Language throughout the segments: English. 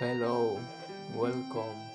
Hello, welcome.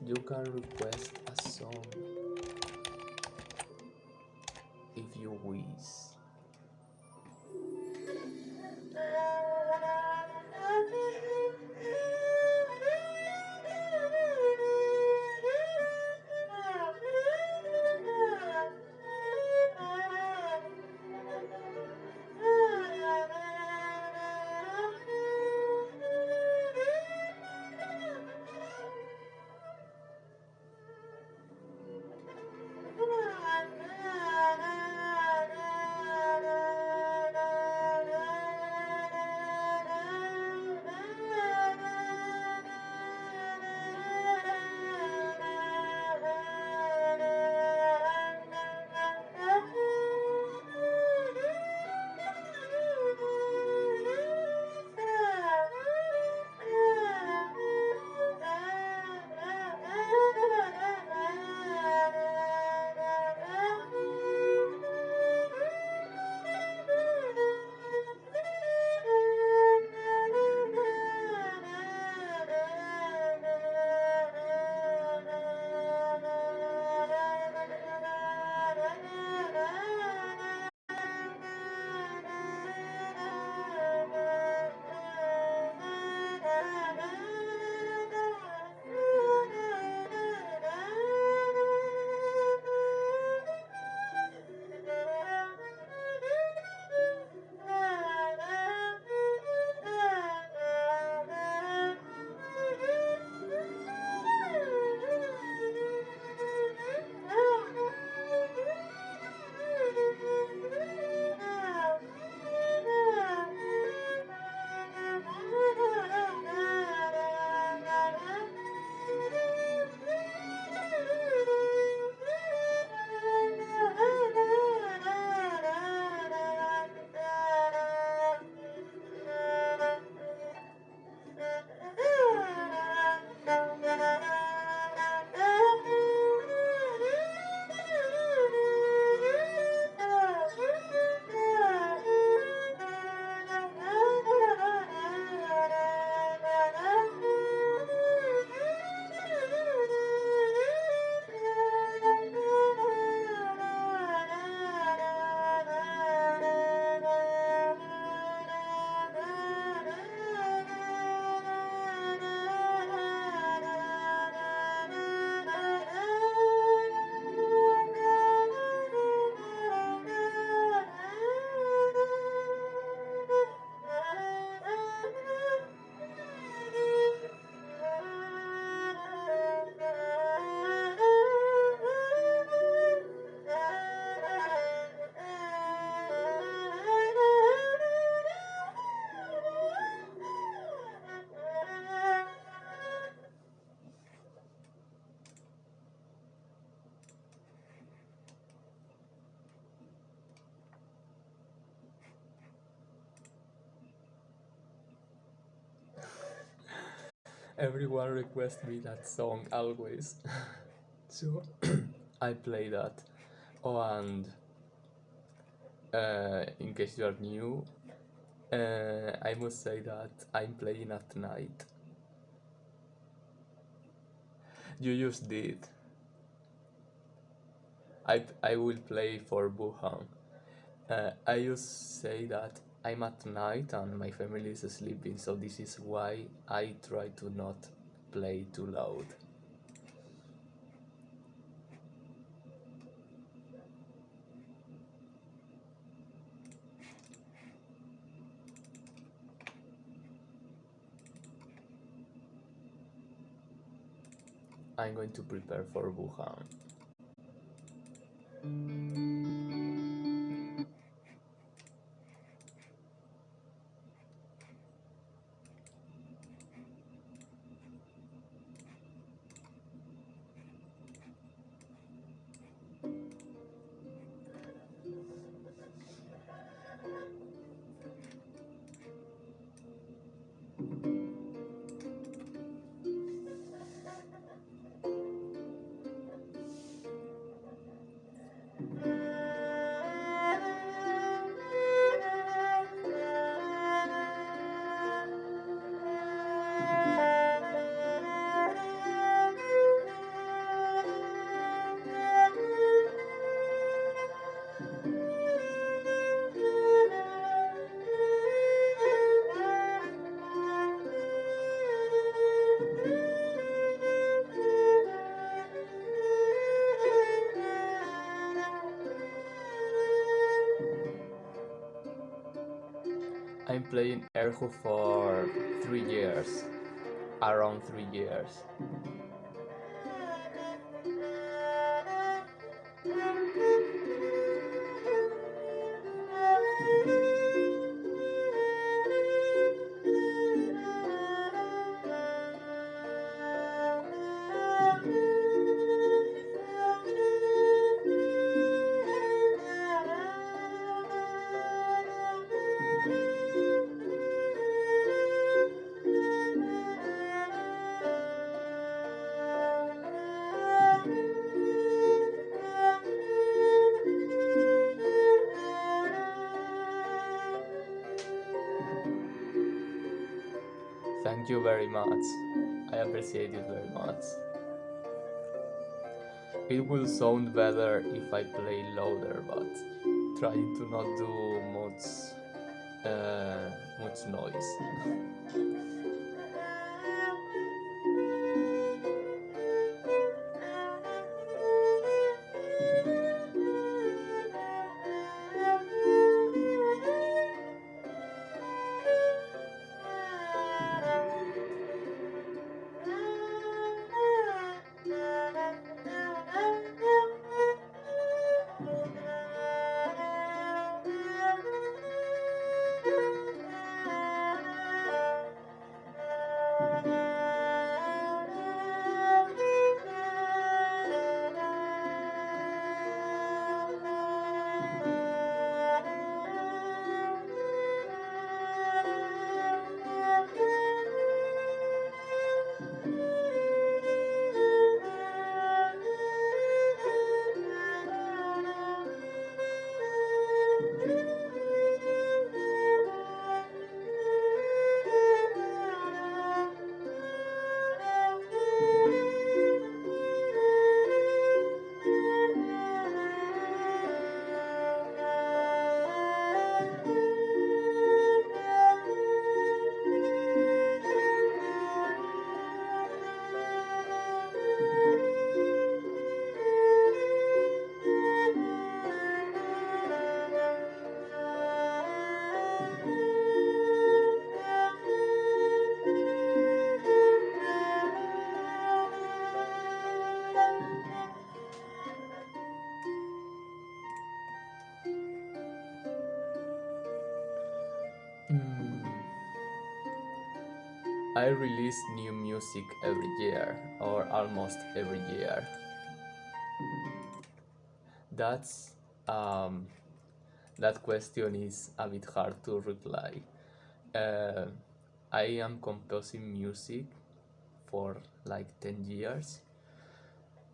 You can request a song if you wish. Everyone requests me that song always. So I play that. Oh, and in case you are new, I must say that I'm playing at night. You just did. I will play for Wuhan. I just say that I'm at night and my family is sleeping, so this is why I try to not play too loud. I'm going to prepare for Wuhan. I'm playing erhu for 3 years, around 3 years. Thank you very much. I appreciate it very much. It will sound better if I play louder, but trying to not do much noise. Mm, I release new music every year, or almost every year. That's um, that question is a bit hard to reply. Uh, I am composing music for like 10 years,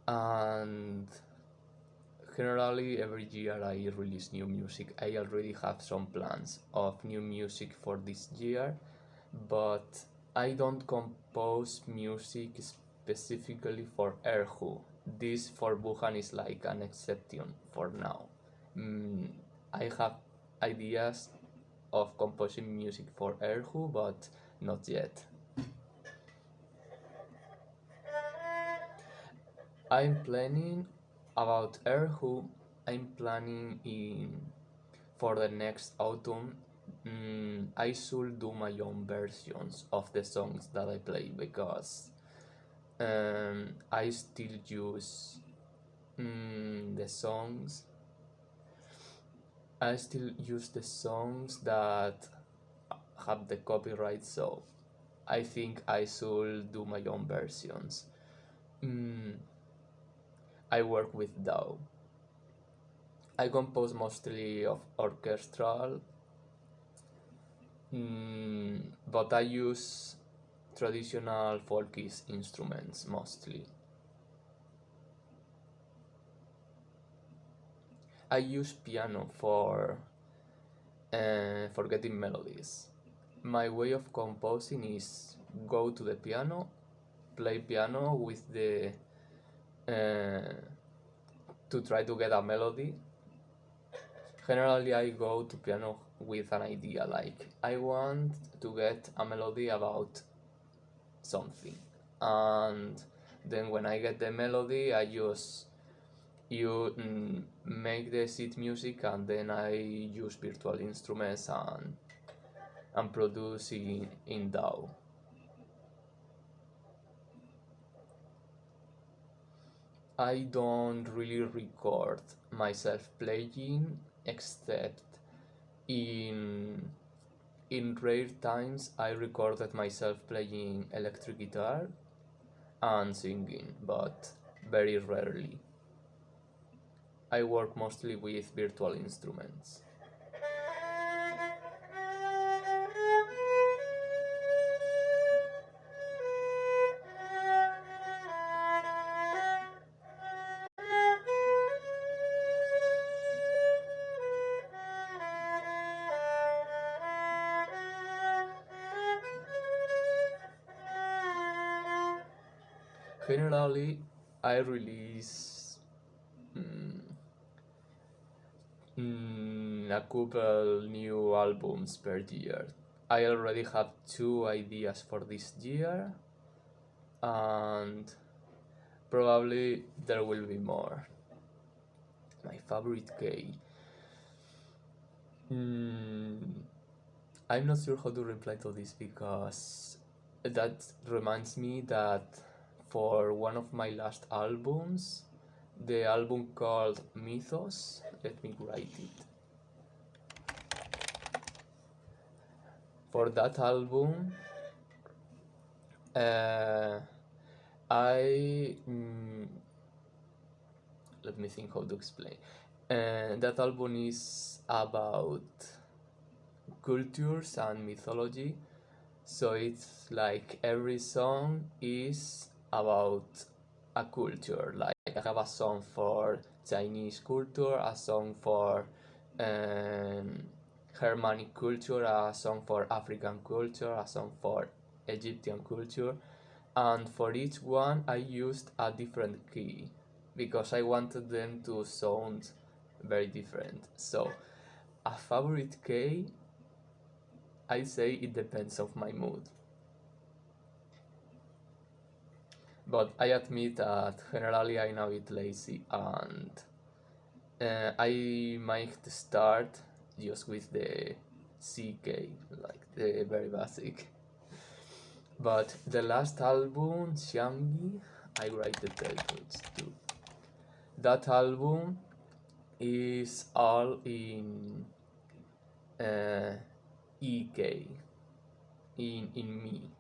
and generally every year I release new music. I already have some plans of new music for this year, but I don't compose music specifically for erhu. This for Wuhan is like an exception for now. Mm, I have ideas of composing music for erhu, but not yet. I'm planning about erhu. I'm planning in for the next autumn. I should do my own versions of the songs that I play because I still use the songs. I still use the songs that have the copyright, so I think I should do my own versions. Mm, I work with DAW. I compose mostly of orchestral, but I use traditional folkish instruments mostly. I use piano for getting melodies. My way of composing is go to the piano, play piano with the to try to get a melody. Generally, I go to piano with an idea like I want to get a melody about something, and then when I get the melody, I just make the sheet music, and then I use virtual instruments and and produce in DAW. I don't really record myself playing except in rare times I recorded myself playing electric guitar and singing, but very rarely. I work mostly with virtual instruments. Generally, I release a couple new albums per year. I already have 2 ideas for this year, and probably there will be more. My favorite K. I'm not sure how to reply to this because that reminds me that for one of my last albums, the album called Mythos, let me write it. For that album, I let me think how to explain. That album is about cultures and mythology, so it's like every song is about a culture. Like I have a song for Chinese culture, a song for Germanic culture, a song for African culture, a song for Egyptian culture, and for each one I used a different key because I wanted them to sound very different. So a favorite key, I say it depends of my mood. But I admit that generally I'm a bit lazy and I might start just with the CK, like the very basic. But the last album, Xiangyi, I write the titles too. That album is all in EK, in Mi.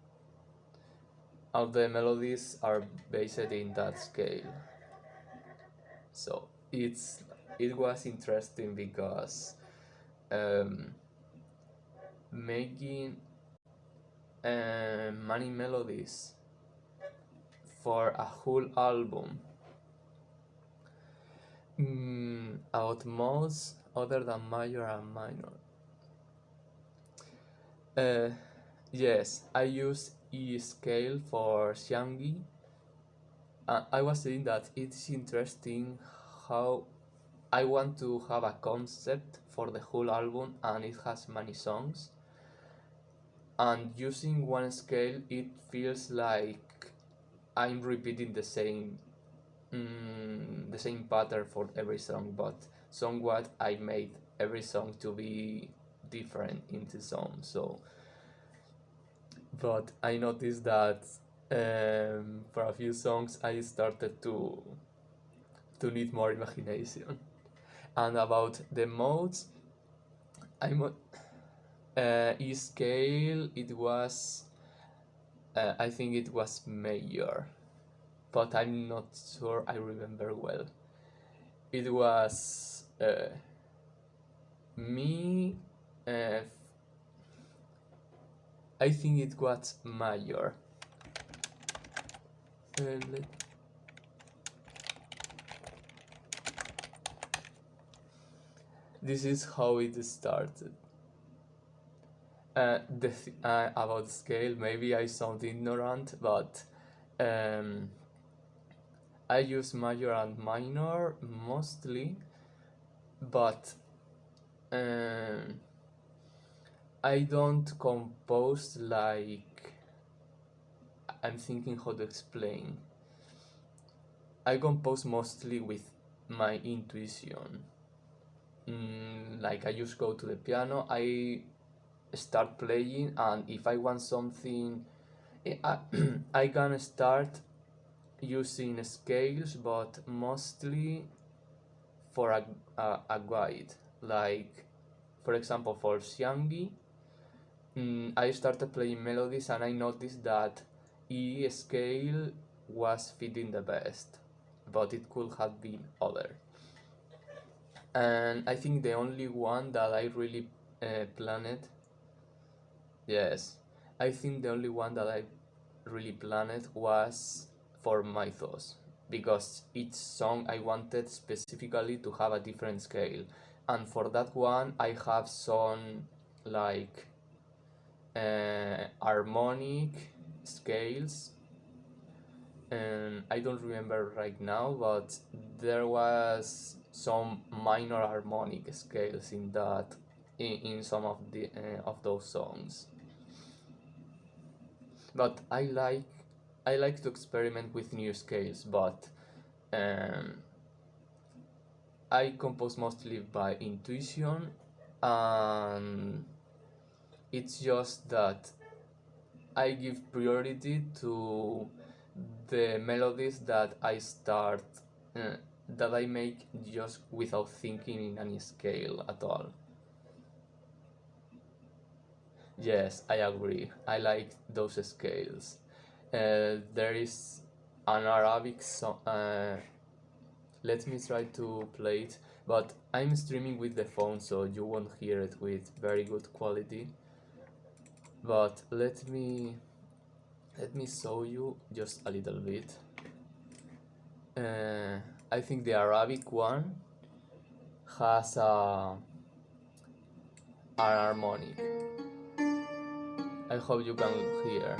All the melodies are based in that scale. So it was interesting because making many melodies for a whole album about modes other than major and minor. Yes, I use E scale for Xiangyi. I was saying that it's interesting how I want to have a concept for the whole album and it has many songs. And using one scale, it feels like I'm repeating the same pattern for every song, but somewhat I made every song to be different in the song. So, but I noticed that for a few songs I started to need more imagination. And about the modes, I'm E scale. It was I think it was major, but I'm not sure I remember well. It was me. I think it was major. This is how it started. About scale, maybe I sound ignorant, but I use major and minor mostly, but I don't compose like I'm thinking how to explain. I compose mostly with my intuition. Like I just go to the piano. I start playing, and if I want something, I, I can start using scales, but mostly for a guide. Like, for example, for Xiangyi, I started playing melodies and I noticed that E scale was fitting the best, but it could have been other. And I think the only one that I really planned, yes, I think the only one that I really planned was for Mythos, because each song I wanted specifically to have a different scale, and for that one I have some like harmonic scales, and I don't remember right now, but there was some minor harmonic scales in that in some of those songs. But I like to experiment with new scales, but um, I compose mostly by intuition, and it's just that I give priority to the melodies that I start, uh, that I make just without thinking in any scale at all. Yes, I agree. I like those scales. There is an Arabic song. Let me try to play it, but I'm streaming with the phone, so you won't hear it with very good quality. But let me show you just a little bit. Uh, I think the Arabic one has an harmonic. I hope you can hear.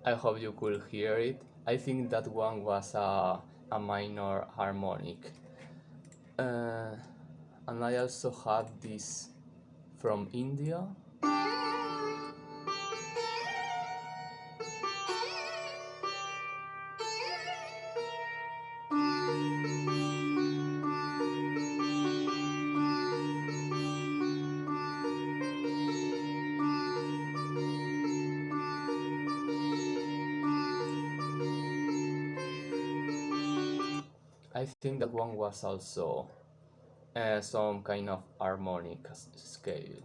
I hope you could hear it. I think that one was a minor harmonic. Uh, and I also had this from India. I think that one was also some kind of harmonic scale.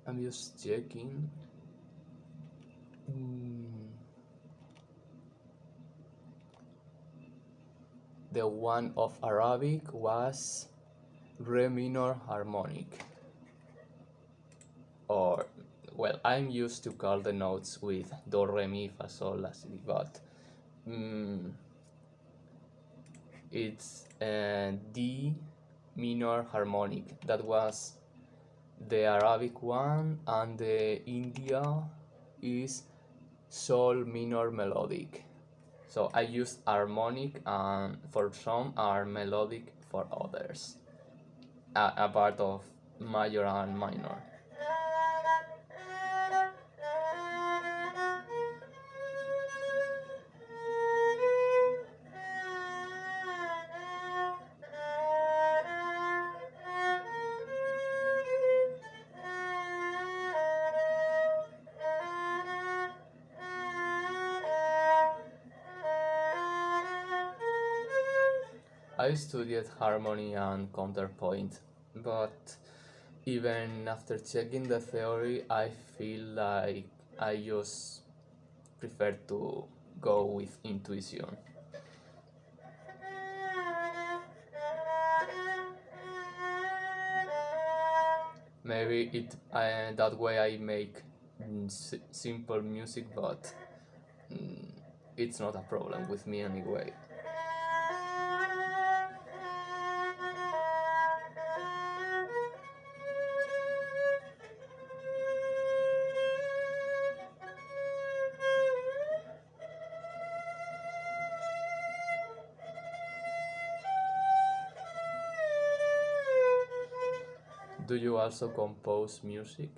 I'm just checking. Mm, the one of Arabic was Re minor harmonic. Or, well, I'm used to call the notes with Do, Re, Mi, Fa, Sol, La, Si, but it's D minor harmonic. That was the Arabic one, and the India is Sol minor melodic. So I use harmonic and for some are melodic for others. A part of major and minor. I studied harmony and counterpoint, but even after checking the theory, I feel like I just prefer to go with intuition. maybe it that way I make simple music, but mm, it's not a problem with me anyway. Do you also compose music?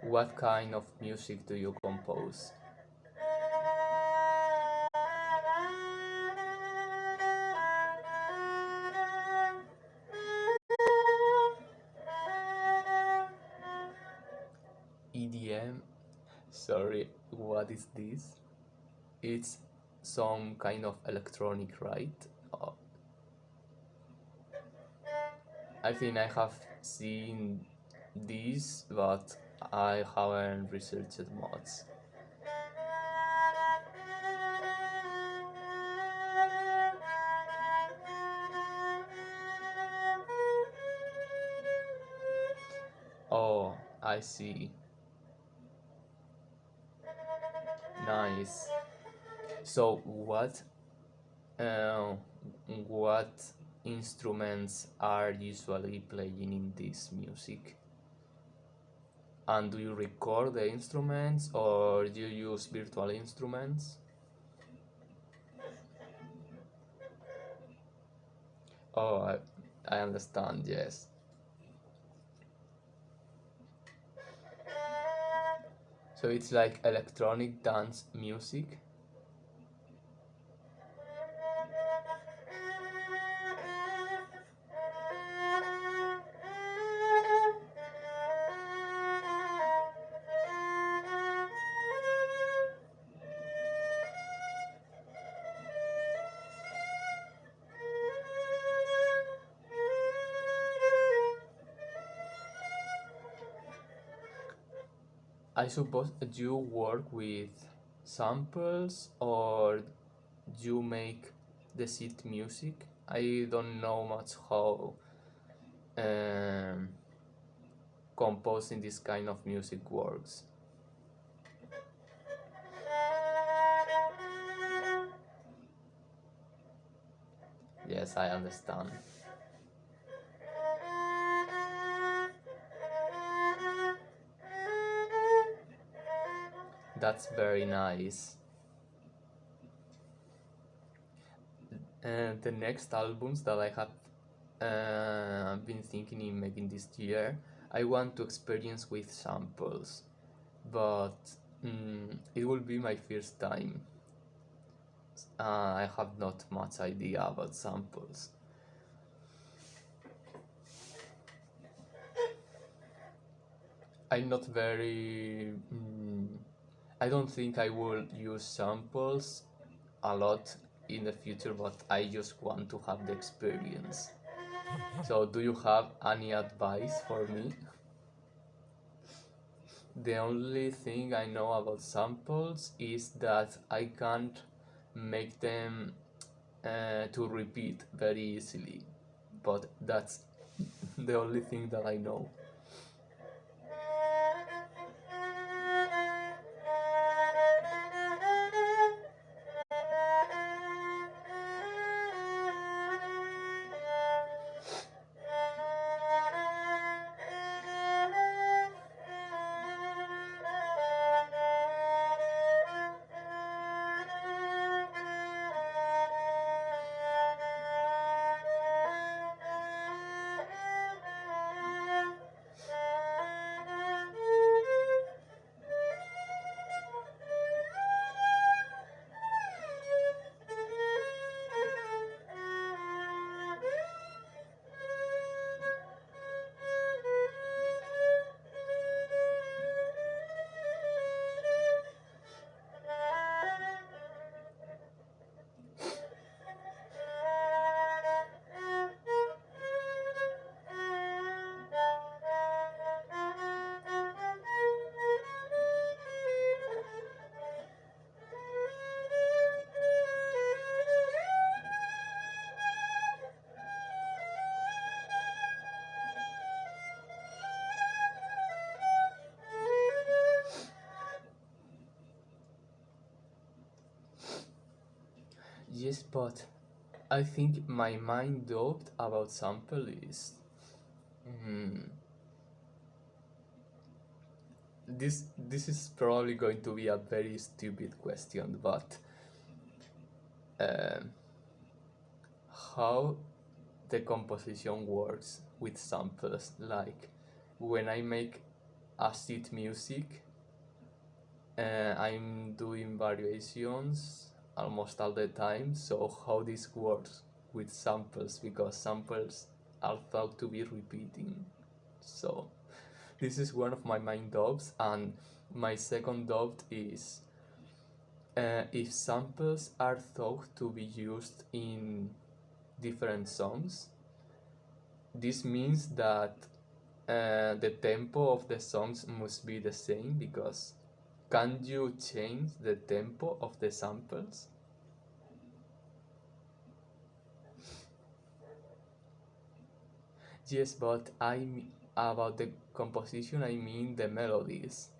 What kind of music do you compose? EDM? Sorry, what is this? It's some kind of electronic, right? Uh, I think I have seen this, but I haven't researched much. Oh, I see. Nice. So, uh, what instruments are usually playing in this music? And do you record the instruments or do you use virtual instruments? Oh, I understand, yes. So it's like electronic dance music. I suppose that you work with samples or you make the sheet music. I don't know much how um, composing this kind of music works. Yes, I understand. That's very nice. And the next albums that I have been thinking in making this year, I want to experience with samples, but it will be my first time. I have not much idea about samples. I'm not very. I don't think I will use samples a lot in the future, but I just want to have the experience. So, do you have any advice for me? The only thing I know about samples is that I can't make them to repeat very easily, but that's the only thing that I know. Yes, but I think my main doubt about sample is hmm, this is probably going to be a very stupid question, but um, how the composition works with samples. Like when I make acid music, I'm doing variations almost all the time. So how this works with samples, because samples are thought to be repeating. So this is one of my main doubts, and my second doubt is if samples are thought to be used in different songs, this means that the tempo of the songs must be the same, because can you change the tempo of the samples? Yes, but about the composition, I mean the melodies,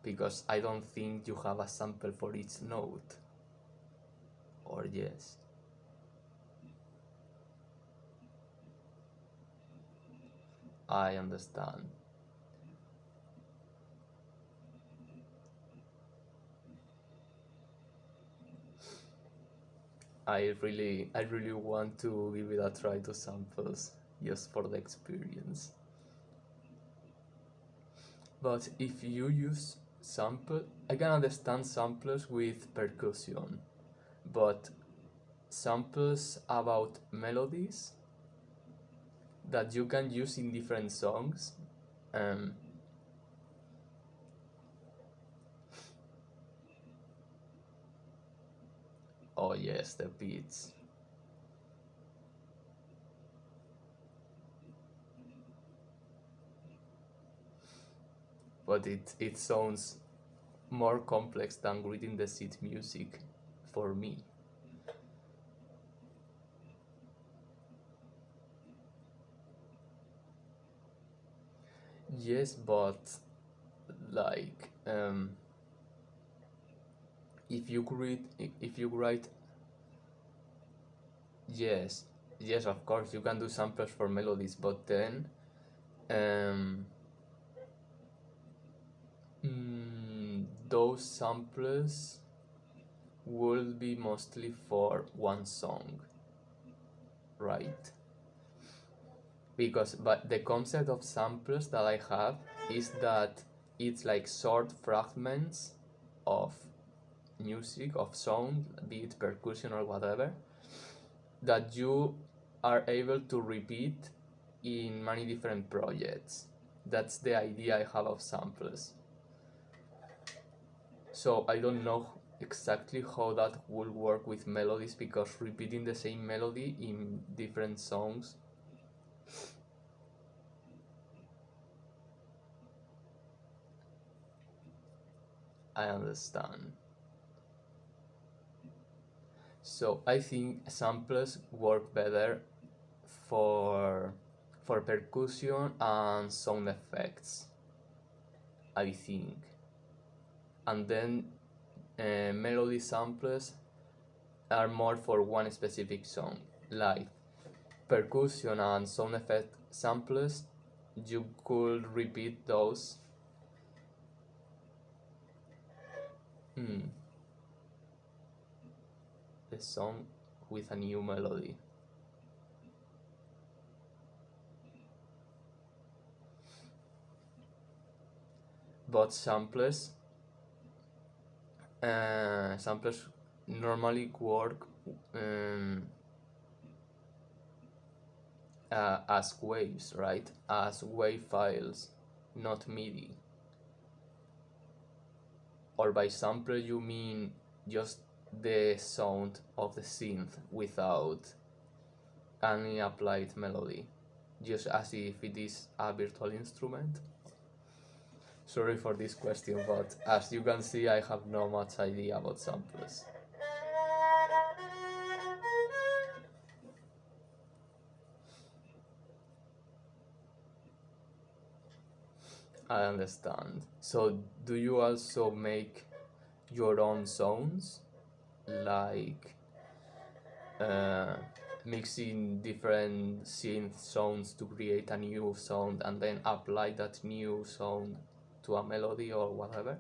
because I don't think you have a sample for each note. Or yes, I understand. I really want to give it a try to samples just for the experience. But if you use sample, I can understand samplers with percussion, but samples about melodies that you can use in different songs. Um, oh yes, the beats, but it sounds more complex than reading the sheet music for me. Yes, but like if you write, yes, yes, of course you can do samples for melodies, but then um, those samples will be mostly for one song, right? Because but the concept of samples that I have is that it's like short fragments of music, of sound, be it percussion or whatever, that you are able to repeat in many different projects. That's the idea I have of samples. So I don't know exactly how that will work with melodies, because repeating the same melody in different songs, I understand. So I think samples work better for percussion and sound effects, I think. And then melody samples are more for one specific song. Like percussion and sound effect samples, you could repeat those. Hmm, the song with a new melody. But samplers normally work um, as waves, right? As wave files, not MIDI. Or by sampler you mean just the sound of the synth without any applied melody, just as if it is a virtual instrument. Sorry for this question, but as you can see, I have no much idea about samplers. I understand. So, do you also make your own sounds, like uh, mixing different synth sounds to create a new sound and then apply that new sound to a melody or whatever?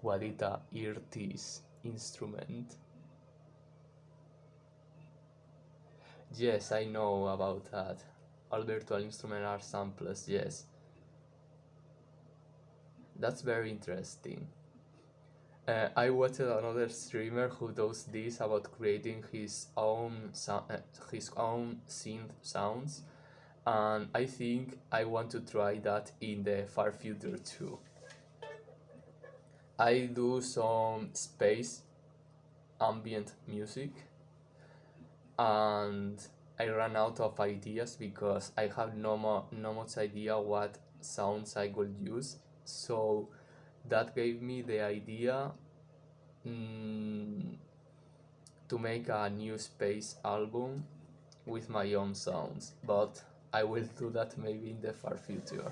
What is a earpiece instrument? Yes, I know about that. All virtual instruments are samples, yes. That's very interesting. I watched another streamer who does this about creating his own synth sounds, and I think I want to try that in the far future too. I do some space ambient music, and I ran out of ideas because I have no much idea what sounds I could use. So that gave me the idea, mm, to make a new space album with my own sounds, but I will do that maybe in the far future.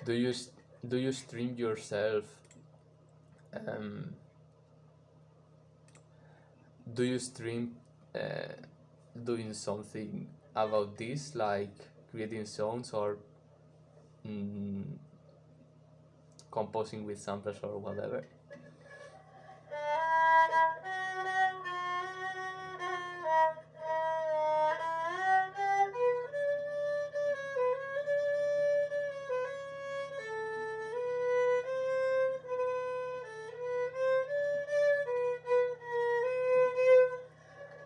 Do you do you stream yourself? Um, do you stream uh, doing something about this, like creating songs or mm, composing with samples or whatever?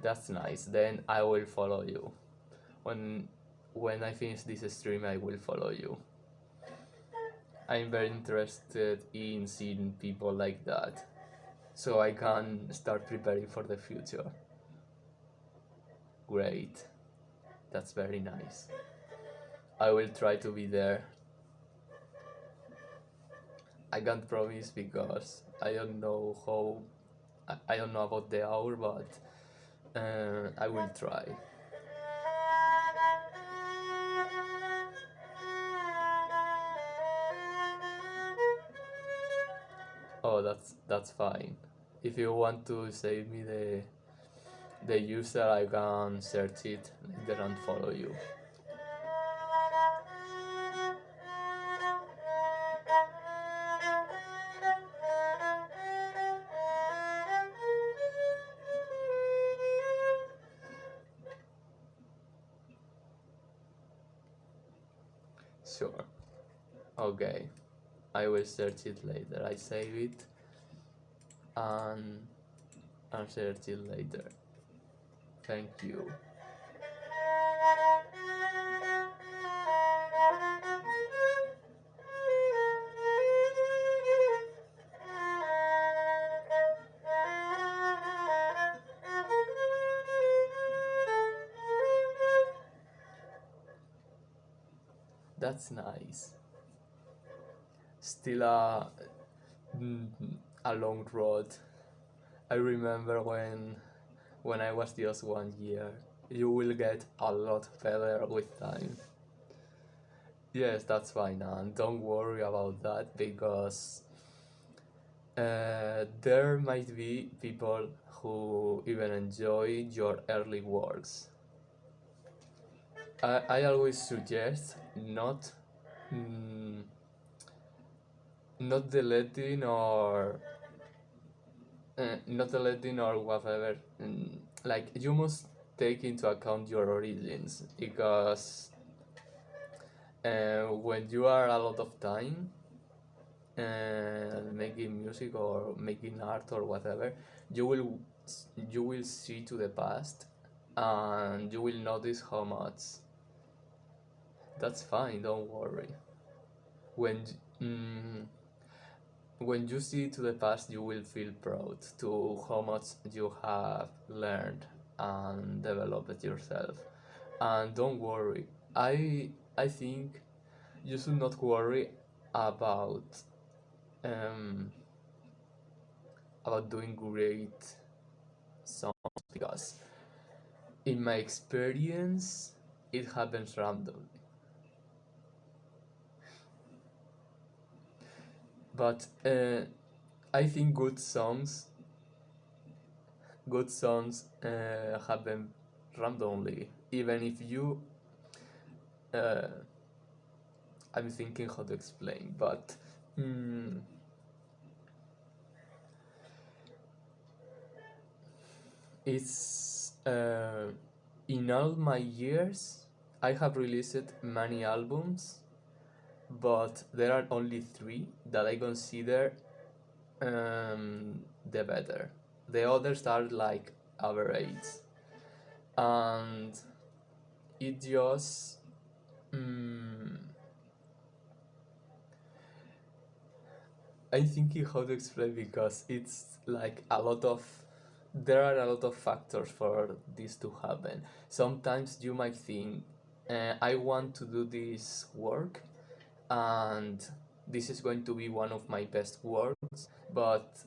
That's nice. Then I will follow you. When when I finish this stream, I will follow you. I'm very interested in seeing people like that, so I can start preparing for the future. Great. That's very nice. I will try to be there. I can't promise because I don't know how. I don't know about the hour, but I will try. Oh, that's fine. If you want to save me the user, I can search it later and follow you. Sure. Okay. I will search it later. I save it and search it later. Thank you. That's nice. Still mm, a long road. I remember when I was just 1 year. You will get a lot better with time. Yes, that's fine, and don't worry about that because there might be people who even enjoy your early works. I always suggest mm, not deleting or not deleting or whatever. Like you must take into account your origins because when you are a lot of time making music or making art or whatever, you will you will see to the past and you will notice how much. That's fine, don't worry. When mm, when you see to the past, you will feel proud to how much you have learned and developed yourself. And don't worry. I think you should not worry about um, about doing great songs because in my experience it happens randomly. But I think good songs happen randomly. Even if you, uh, I'm thinking how to explain, but mm, it's in all my years I have released many albums, but there are only three that I consider the better. The others are like average, and it just mm, I'm thinking how to explain because it's like a lot of there are a lot of factors for this to happen. Sometimes you might think, I want to do this work, and this is going to be one of my best works, but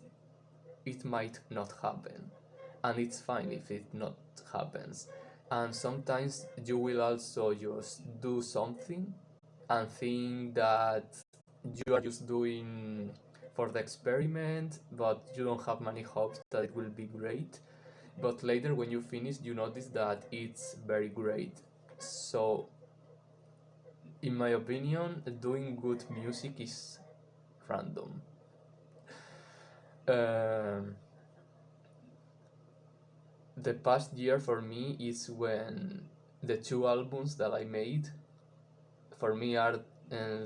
it might not happen, and it's fine if it not happens. And sometimes you will also just do something and think that you are just doing for the experiment, but you don't have many hopes that it will be great. But later, when you finish, you notice that it's very great. So, in my opinion, doing good music is random. Um, the past year for me is when the two albums that I made for me are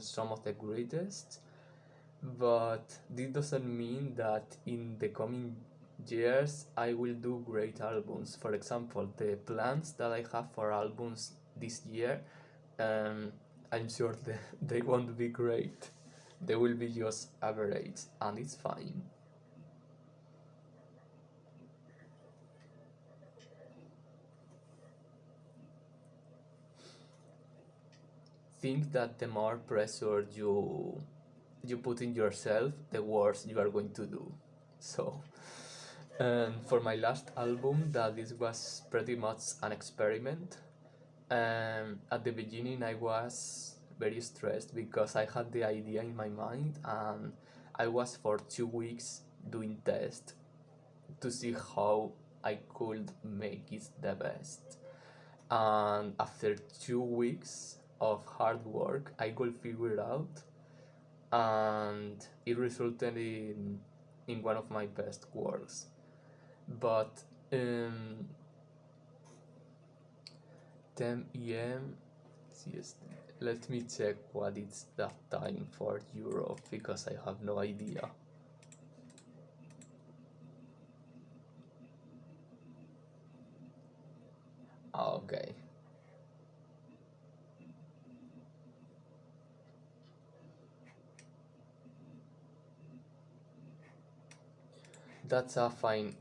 some of the greatest, but this doesn't mean that in the coming years I will do great albums. For example, the plans that I have for albums this year, um, I'm sure they won't be great. They will be just average, and it's fine. Think that the more pressure you put in yourself, the worse you are going to do. So, and for my last album, that this was pretty much an experiment. At the beginning, I was very stressed because I had the idea in my mind, and I was for 2 weeks doing tests to see how I could make it the best. And after 2 weeks of hard work, I could figure it out, and it resulted in one of my best works. But um, 10 a.m. CST. Let me check what it's that time for Europe because I have no idea. Okay, that's a fine.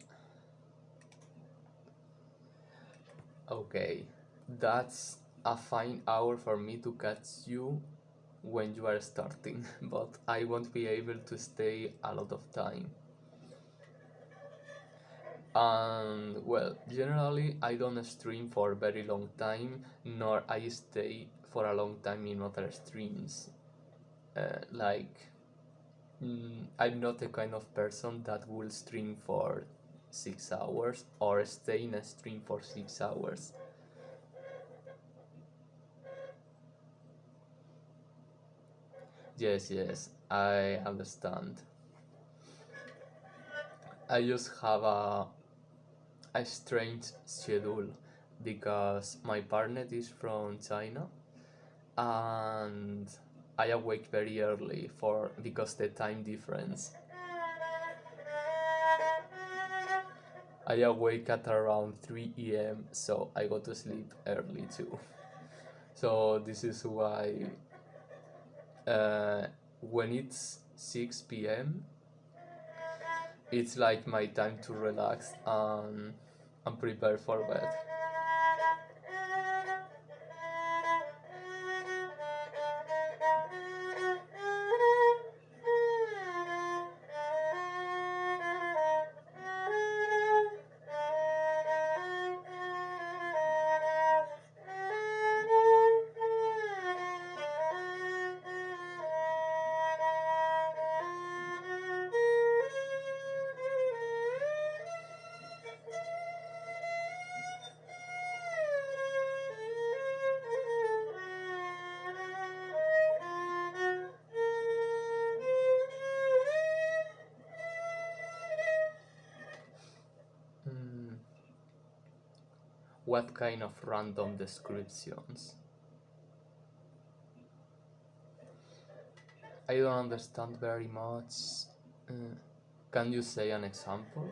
Okay, that's a fine hour for me to catch you when you are starting, but I won't be able to stay a lot of time. And well, generally, I don't stream for a very long time, nor I stay for a long time in other streams. Like, I'm not the kind of person that will stream for 6 hours or stay in a stream for 6 hours. Yes, yes, I understand. I just have a strange schedule because my partner is from China, and I awake very early for because the time difference. I awake at around 3 a.m. so I go to sleep early too. So this is why uh, when it's 6 p.m. it's like my time to relax and prepare for bed. What kind of random descriptions? I don't understand very much. Uh, can you say an example?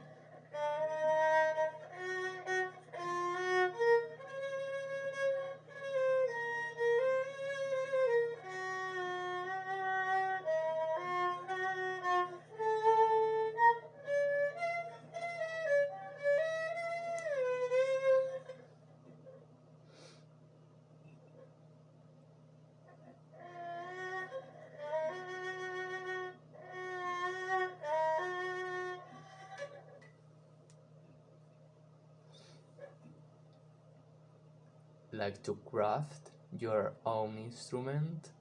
Like to craft your own instrument?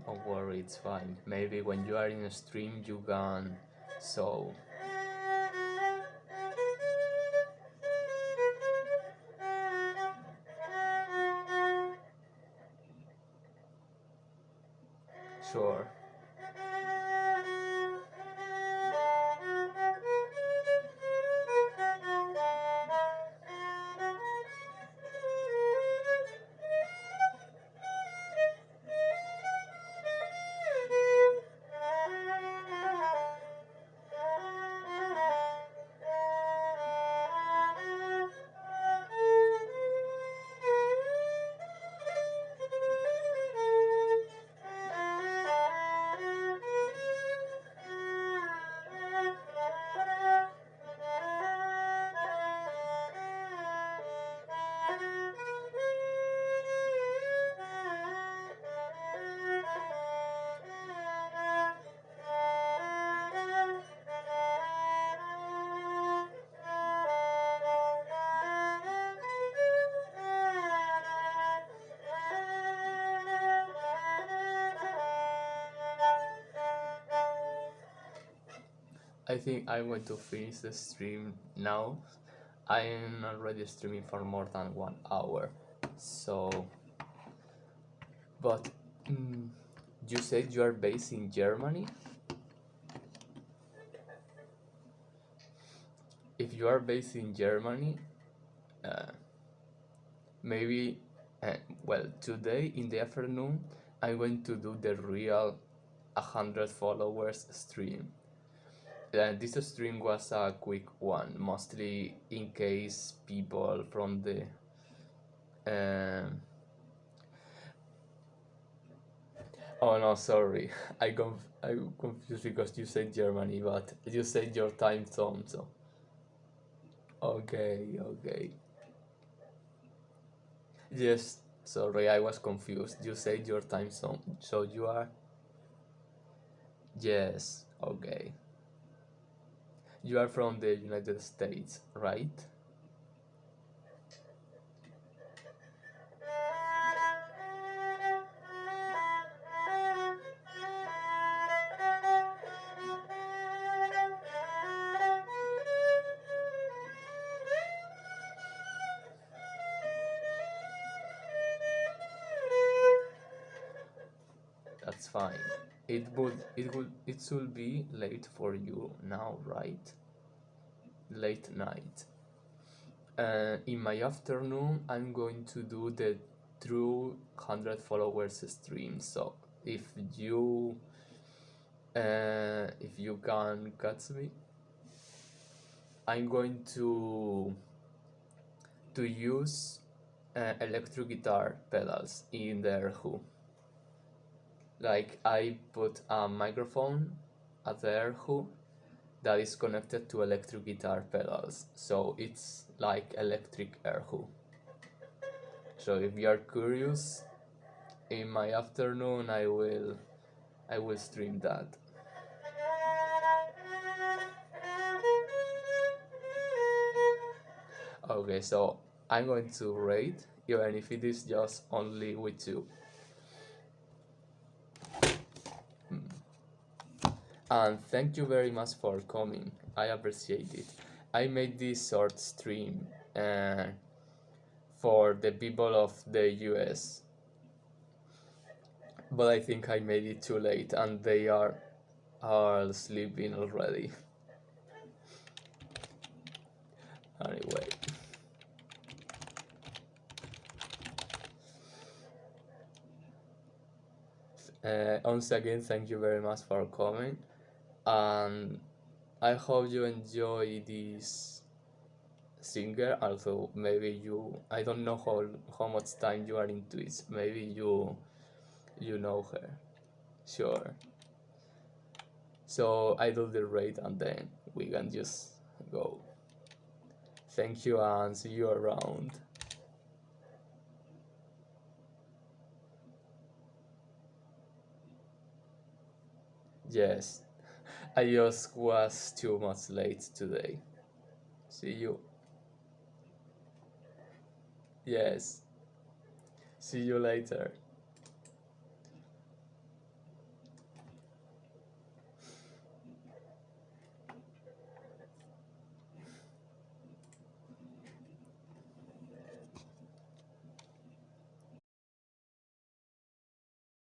Don't worry, it's fine. Maybe when you are in a stream you can. So sure. I think I'm going to finish the stream now. I am already streaming for more than 1 hour. So, but you said you are based in Germany? If you are based in Germany, uh, maybe, well, today in the afternoon, I'm going to do the real 100 followers stream. This stream was a quick one, mostly in case people from the oh no, sorry, I confused because you said Germany, but you said your time zone, so okay. Yes, sorry, I was confused. You said your time zone, so you are. Yes, okay. You are from the United States, right? That's fine. It should be late for you now, right? Late night. In my afternoon, I'm going to do the true 100 followers stream. So if you can catch me, I'm going to use electric guitar pedals in the erhu. Like I put a microphone at the erhu that is connected to electric guitar pedals, so it's like electric erhu. So if you are curious, in my afternoon I will stream that. Okay, so I'm going to rate, even if it is just only with you. And thank you very much for coming. I appreciate it. I made this short stream uh, for the people of the US, but I think I made it too late and they are all sleeping already. Anyway, once again, thank you very much for coming, and I hope you enjoy this singer. Also, maybe I don't know how much time you are into it. Maybe you know her. Sure. So I do the rate and then we can just go. Thank you and see you around. Yes, I just was too much late today. See you. Yes, see you later.